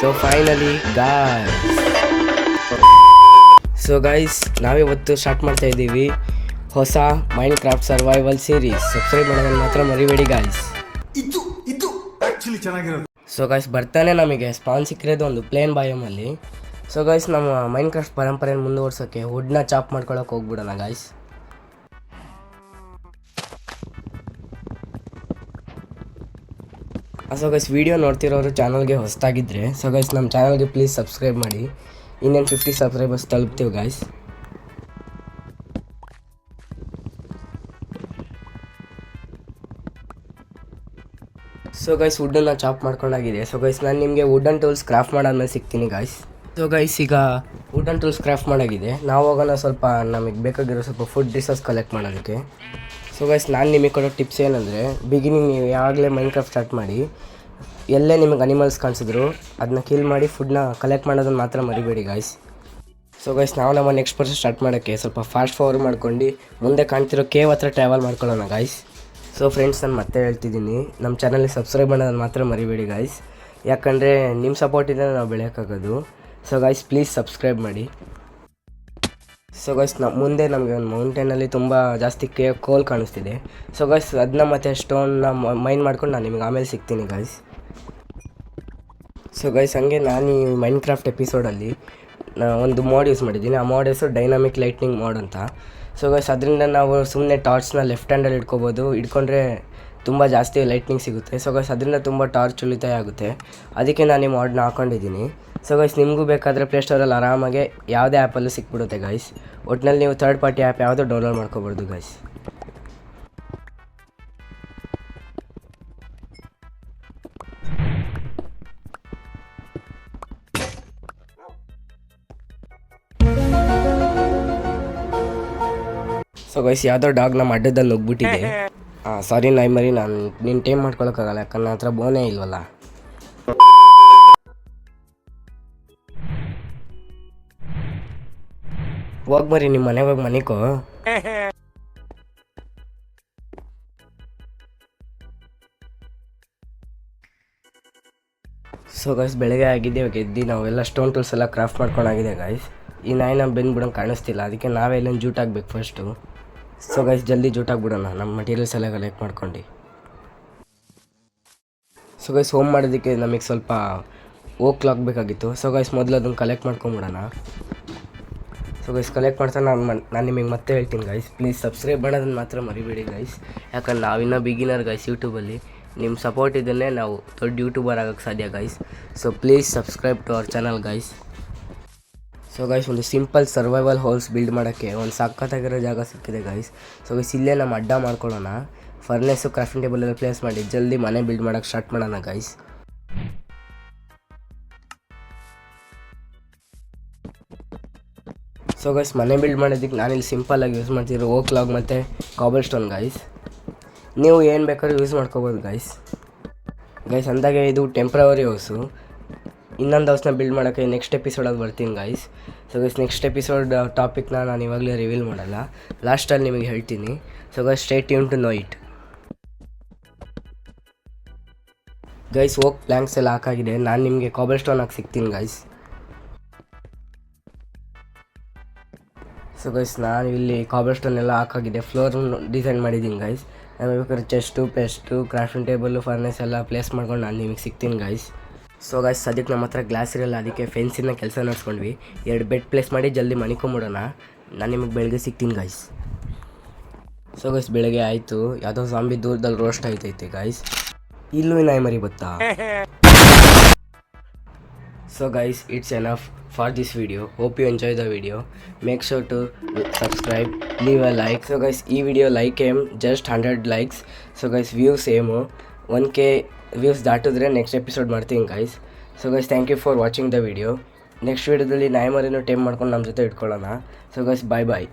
So finally so guys ನಾವಿವತ್ತು start ಮಾಡ್ತಾ ಇದ್ದೀವಿ ಹೊಸ main craft survival series. Subscribe ಮಾಡೋದನ್ನು ಮಾತ್ರ ಮರಿಬೇಡಿ ಗಾಯ್ಸ್. ಇದು ಆಕ್ಚುಲಿ ಚೆನ್ನಾಗಿರೋದು. ಸೊ ಗೈಸ್ ಬರ್ತಾನೆ ನಮಗೆ ಸ್ಪಾನ್ ಸಿಕ್ಕಿರೋದು ಒಂದು ಪ್ಲೇನ್ ಬಾಯಮಲ್ಲಿ. ಸೊ ಗೈಸ್ ನಮ್ಮ ಮೈನ್ ಕ್ರಾಫ್ಟ್ ಪರಂಪರೆಯನ್ನು ಮುಂದುವರ್ಸೋಕ್ಕೆ ವುಡ್ನ ಚಾಪ್ ಮಾಡ್ಕೊಳಕ್ಕೆ ಹೋಗ್ಬಿಡೋಣ ಗಾಯ್ಸ್. ಸೊ ಗೈಸ್ ವಿಡಿಯೋ ನೋಡ್ತಿರೋರು ಚಾನಲ್ಗೆ ಹೊಸದಾಗಿದ್ದರೆ ಸೊ ಗೈಸ್ ನಮ್ಮ ಚಾನಲ್ಗೆ ಪ್ಲೀಸ್ ಸಬ್ಸ್ಕ್ರೈಬ್ ಮಾಡಿ. ಇನ್ನೇನು 50 ಸಬ್ಸ್ಕ್ರೈಬರ್ಸ್ ತಲುಪ್ತೀವಿ ಗಾಯ್ಸ್. ಸೊ ಗೈಸ್ ವುಡ್ಡನ್ನು ಚಾಪ್ ಮಾಡ್ಕೊಂಡಾಗಿದೆ. ಸೊ ಗೈಸ್ ನಾನು ನಿಮಗೆ ವುಡನ್ ಟೂಲ್ಸ್ ಕ್ರಾಫ್ಟ್ ಮಾಡಾದ್ಮೇಲೆ ಸಿಗ್ತೀನಿ ಗಾಯ್ಸ್. ಸೊ ಗೈಸ್ ಈಗ ವುಡನ್ ಟೂಲ್ಸ್ ಕ್ರಾಫ್ಟ್ ಮಾಡಾಗಿದೆ. ನಾವು ಹೋಗೋಣ ಸ್ವಲ್ಪ ನಮಗೆ ಬೇಕಾಗಿರೋ ಸ್ವಲ್ಪ ಫುಡ್ ಡಿಶಸ್ ಕಲೆಕ್ಟ್ ಮಾಡೋದಕ್ಕೆ. ಸೊ ಗೈಸ್ ನಾನು ನಿಮಗೆ ಕೊಡೋ ಟಿಪ್ಸ್ ಏನಂದರೆ, ಬಿಗಿನಿಂಗ್ ನೀವು ಯಾವಾಗಲೇ ಮೈನ್ ಕ್ರಾಫ್ಟ್ ಸ್ಟಾರ್ಟ್ ಮಾಡಿ ಎಲ್ಲೇ ನಿಮಗೆ ಅನಿಮಲ್ಸ್ ಕಾಣಿಸಿದ್ರು ಅದನ್ನ ಕಿಲ್ ಮಾಡಿ ಫುಡ್ನ ಕಲೆಕ್ಟ್ ಮಾಡೋದನ್ನು ಮಾತ್ರ ಮರಿಬೇಡಿ ಗಾಯ್ಸ್. ಸೊ ಗೈಸ್ ನಾವು ನಮ್ಮ ನೆಕ್ಸ್ಟ್ ಪರ್ಸನ್ ಸ್ಟಾರ್ಟ್ ಮಾಡೋಕ್ಕೆ ಸ್ವಲ್ಪ ಫಾಸ್ಟ್ ಫಾರ್ವರ್ಡ್ ಮಾಡ್ಕೊಂಡು ಮುಂದೆ ಕಾಣ್ತಿರೋ ಕೇವ್ ಹತ್ರ ಟ್ರಾವೆಲ್ ಮಾಡ್ಕೊಳ್ಳೋಣ ಗಾಯ್ಸ್. ಸೊ ಫ್ರೆಂಡ್ಸ್ ನಾನು ಮತ್ತೆ ಹೇಳ್ತಿದ್ದೀನಿ, ನಮ್ಮ ಚಾನಲ್ಗೆ ಸಬ್ಸ್ಕ್ರೈಬ್ ಮಾಡೋದನ್ನು ಮಾತ್ರ ಮರಿಬೇಡಿ ಗಾಯ್ಸ್. ಯಾಕಂದರೆ ನಿಮ್ಮ ಸಪೋರ್ಟಿಂದ ನಾವು ಬೆಳೆಯೋಕ್ಕಾಗೋದು. ಸೊ ಗೈಸ್ ಪ್ಲೀಸ್ ಸಬ್ಸ್ಕ್ರೈಬ್ ಮಾಡಿ. ಸೊ ಗೈಸ್ ಮುಂದೆ ನಮಗೆ ಒಂದು ಮೌಂಟೇನಲ್ಲಿ ತುಂಬ ಜಾಸ್ತಿ ಕೋಲ್ ಕಾಣಿಸ್ತಿದೆ. ಸೊ ಗೈಸ್ ಅದನ್ನ ಮತ್ತು ಸ್ಟೋನ್ನ ಮೈನ್ ಮಾಡ್ಕೊಂಡು ನಾನು ನಿಮಗೆ ಆಮೇಲೆ ಸಿಗ್ತೀನಿ ಗಾಯ್ಸ್. ಸೊ ಗೈಸ್ ಹಂಗೆ ನಾನು ಈ ಮೈನ್ ಕ್ರಾಫ್ಟ್ ಎಪಿಸೋಡಲ್ಲಿ ಒಂದು ಮೋಡ್ ಯೂಸ್ ಮಾಡಿದ್ದೀನಿ. ಆ ಮೋಡ್ ಹೆಸರು ಡೈನಾಮಿಕ್ ಲೈಟ್ನಿಂಗ್ ಮೋಡ್ ಅಂತ. ಸೊ ಗೈಸ್ ಅದರಿಂದ ನಾವು ಸುಮ್ಮನೆ ಟಾರ್ಚ್ನ ಲೆಫ್ಟ್ ಹ್ಯಾಂಡಲ್ಲಿ ಇಟ್ಕೊಂಡ್ರೆ ತುಂಬ ಜಾಸ್ತಿ ಲೈಟ್ನಿಂಗ್ ಸಿಗುತ್ತೆ. ಸೊ ಗೈಸ್ ಅದರಿಂದ ತುಂಬ ಟಾರ್ಚ್ ಉಳಿತಾಯ ಆಗುತ್ತೆ. ಅದಕ್ಕೆ ನಾನು ಈ ಮೋಡ್ನ ಹಾಕೊಂಡಿದ್ದೀನಿ. ಸೊ ಗೈಸ್ ನಿಮಗೂ ಬೇಕಾದರೆ ಪ್ಲೇಸ್ಟೋರಲ್ಲಿ ಆರಾಮಾಗೆ ಯಾವುದೇ ಆ್ಯಪಲ್ಲೂ ಸಿಕ್ಬಿಡುತ್ತೆ ಗಾಯ್ಸ್. ಒಟ್ಟಿನಲ್ಲಿ ನೀವು ಥರ್ಡ್ ಪಾರ್ಟಿ ಆ್ಯಪ್ ಯಾವುದೋ ಡೌನ್ಲೋಡ್ ಮಾಡ್ಕೊಬಾರ್ದು ಗಾಯ್ಸ್. ಸೊ ಗೈಸ್ ಯಾವುದೋ ಡಾಗ್ ನಮ್ಮ ಅಡ್ಡದಲ್ಲಿ ನುಗ್ಬಿಟ್ಟಿದೆ. ಸಾರಿ ನಾಯಿ ಮರಿ, ನಾನು ನೀನು ಟೈಮ್ ಮಾಡ್ಕೊಳಕ್ಕಾಗಲ್ಲ ಯಾಕಂದ್ರೆ ನನ್ನ ಹತ್ರ ಬೋನೇ ಇಲ್ವಲ್ಲ. ಹೋಗಿ ಮರಿ ನಿಮ್ಮ ಮನೆಗೆ ಹೋಗಿ ಮನಿಕೋ. ಸೊ ಗೈಸ್ ಬೆಳಗ್ಗೆ ಆಗಿದೆ, ಎದ್ದು ನಾವೆಲ್ಲ ಸ್ಟೋನ್ ಟೂಲ್ಸ್ ಎಲ್ಲ ಕ್ರಾಫ್ಟ್ ಮಾಡ್ಕೊಂಡಾಗಿದೆ ಗಾಯ್ಸ್. ಈ ನಾಯಿ ನಮ್ಮ ಬೆನ್ನು ಬಿಡೋಂಗೆ ಕಾಣಿಸ್ತಿಲ್ಲ, ಅದಕ್ಕೆ ನಾವೇ ಇಲ್ಲೊಂದು ಜೂಟ್ ಹಾಕ್ಬೇಕು ಫಸ್ಟು. ಸೊ ಗೈಸ್ ಜಲ್ದಿ ಜೂಟ್ ಹಾಕ್ಬಿಡೋಣ ನಮ್ಮ ಮಟೀರಿಯಲ್ಸ್ ಎಲ್ಲ ಕಲೆಕ್ಟ್ ಮಾಡ್ಕೊಂಡು. ಸೊ ಗೈಸ್ ಹೋಮ್ ಮಾಡೋದಕ್ಕೆ ನಮಗೆ ಸ್ವಲ್ಪ ಓಕ್ ಲಾಕ್ ಬೇಕಾಗಿತ್ತು. ಸೊ ಗೈಸ್ ಮೊದಲು ಅದನ್ನು ಕಲೆಕ್ಟ್ ಮಾಡ್ಕೊಂಬಿಡೋಣ. ಸೊ ಗೈಸ್ ಕಲೆಕ್ಟ್ ಮಾಡ್ತಾ ನಾನು ನಿಮಗೆ ಮತ್ತೆ ಹೇಳ್ತೀನಿ ಗೈಸ್, ಪ್ಲೀಸ್ ಸಬ್ಸ್ಕ್ರೈಬ್ ಮಾಡೋದನ್ನು ಮಾತ್ರ ಮರಿಬೇಡಿ ಗೈಸ್. ಯಾಕಂದ್ರೆ ನಾವಿನ್ನೂ ಬಿಗಿನರ್ ಗೈಸ್ ಯೂಟ್ಯೂಬಲ್ಲಿ. ನಿಮ್ಮ ಸಪೋರ್ಟ್ ಇದನ್ನೇ ನಾವು ದೊಡ್ಡ ಯೂಟ್ಯೂಬರ್ ಆಗೋಕ್ಕೆ ಸಾಧ್ಯ guys. So please subscribe to our channel guys. So guys ಒಂದು ಸಿಂಪಲ್ ಸರ್ವೈವಲ್ ಹೋಲ್ಸ್ ಬಿಲ್ಡ್ ಮಾಡೋಕ್ಕೆ ಒಂದು ಸಖತ್ತಾಗಿರೋ ಜಾಗ ಸಿಕ್ಕಿದೆ ಗೈಸ್. ಸೊ ಗೈಸ್ ಇಲ್ಲೇ ನಮ್ಮ ಅಡ್ಡ ಮಾಡ್ಕೊಳ್ಳೋಣ. ಫರ್ನೆಸ್ಸು ಕ್ರಾಫ್ಟಿಂಗ್ ಟೇಬಲ್ ಎಲ್ಲ ಪ್ಲೇಸ್ ಮಾಡಿ ಜಲ್ದಿ ಮನೆ ಬಿಲ್ಡ್ ಮಾಡೋಕ್ಕೆ ಸ್ಟಾರ್ಟ್ ಮಾಡೋಣ ಗೈಸ್. ಸೊ ಗೈಸ್ ಮನೆ ಬಿಲ್ಡ್ ಮಾಡೋದಕ್ಕೆ ನಾನಿಲ್ಲಿ ಸಿಂಪಲ್ಲಾಗಿ ಯೂಸ್ ಮಾಡ್ತಿರೋ ಓಕ್ ಲಾಗ್ ಮತ್ತು ಕಾಬಲ್ ಸ್ಟೋನ್ ಗೈಸ್. ನೀವು ಏನು ಬೇಕಾದ್ರೂ ಯೂಸ್ ಮಾಡ್ಕೋಬೋದು ಗೈಸ್. ಅಂದಾಗೆ ಇದು ಟೆಂಪ್ರವರಿ ಹೌಸು. ಇನ್ನೊಂದು ಹೌಸ್ನ ಬಿಲ್ಡ್ ಮಾಡೋಕ್ಕೆ ನೆಕ್ಸ್ಟ್ ಎಪಿಸೋಡಲ್ಲಿ ಬರ್ತೀನಿ guys. So guys next episode ಟಾಪಿಕ್ನ ನಾನು ಇವಾಗಲೇ ರಿವೀಲ್ ಮಾಡಲ್ಲ, ಲಾಸ್ಟಲ್ಲಿ ನಿಮಗೆ ಹೇಳ್ತೀನಿ. So guys stay tune to know it. Guys oak planks ಎಲ್ಲ ಹಾಕಾಗಿದೆ. ನಾನು ನಿಮಗೆ ಕಾಬಲ್ ಸ್ಟೋನ್ ಹಾಕಿ ಸಿಗ್ತೀನಿ ಗೈಸ್. ಸೊ ಗೈಸ್ ನಾನು ಇಲ್ಲಿ ಕಾಬಲ್ ಸ್ಟೋನ್ ಎಲ್ಲ ಹಾಕಾಗಿದೆ, ಫ್ಲೋರ್ ಡಿಸೈನ್ ಮಾಡಿದ್ದೀನಿ ಗೈಸ್. ನಮಗೆ ಬೇಕಾದ್ರೆ chest paste crafting table furnace ಎಲ್ಲ ಪ್ಲೇಸ್ ಮಾಡ್ಕೊಂಡು ನಾನು ನಿಮಗೆ ಸಿಗ್ತೀನಿ ಗೈಸ್. ಸೊ ಗೈಸ್ ಅದಕ್ಕೆ ನಮ್ಮ ಹತ್ರ ಗ್ಲಾಸ್ ಇರಲ್ಲ, ಅದಕ್ಕೆ ಫೆನ್ಸಿನ ಕೆಲಸ ನಡೆಸ್ಕೊಂಡ್ವಿ. 2 ಬೆಡ್ ಪ್ಲೇಸ್ ಮಾಡಿ ಜಲ್ದಿ ಮನಿಕೊಂಬಿಡೋಣ. ನಾನು ನಿಮಗೆ ಬೆಳಗ್ಗೆ ಸಿಗ್ತೀನಿ ಗೈಸ್. ಸೊ ಗೈಸ್ ಬೆಳಗ್ಗೆ ಆಯಿತು, ಯಾವುದೋ ಜಾಂಬಿ ದೂರದಲ್ಲಿ ರೋಸ್ಟ್ ಆಯ್ತೈತೆ ಗೈಸ್. ಇಲ್ಲೂ ನಾಯಿ ಮರಿ ಬತ್ತಾ. So guys, it's enough for this video. Hope you enjoy the video. Make sure to subscribe, leave a like. So guys, ee video like aim just 100 likes. So guys, views aim 1k views ದಾಟಿದ್ರೆ next episode ಮಾಡ್ತೀನಿ guys. So guys, thank you for watching the video. Next ವಿಡಿಯೋದಲ್ಲಿ ನಾಯಿ ಮರಿನೂ time ಮಾಡ್ಕೊಂಡು ನಮ್ಮ ಜೊತೆ ಇಟ್ಕೊಳ್ಳೋಣ. So guys, bye bye.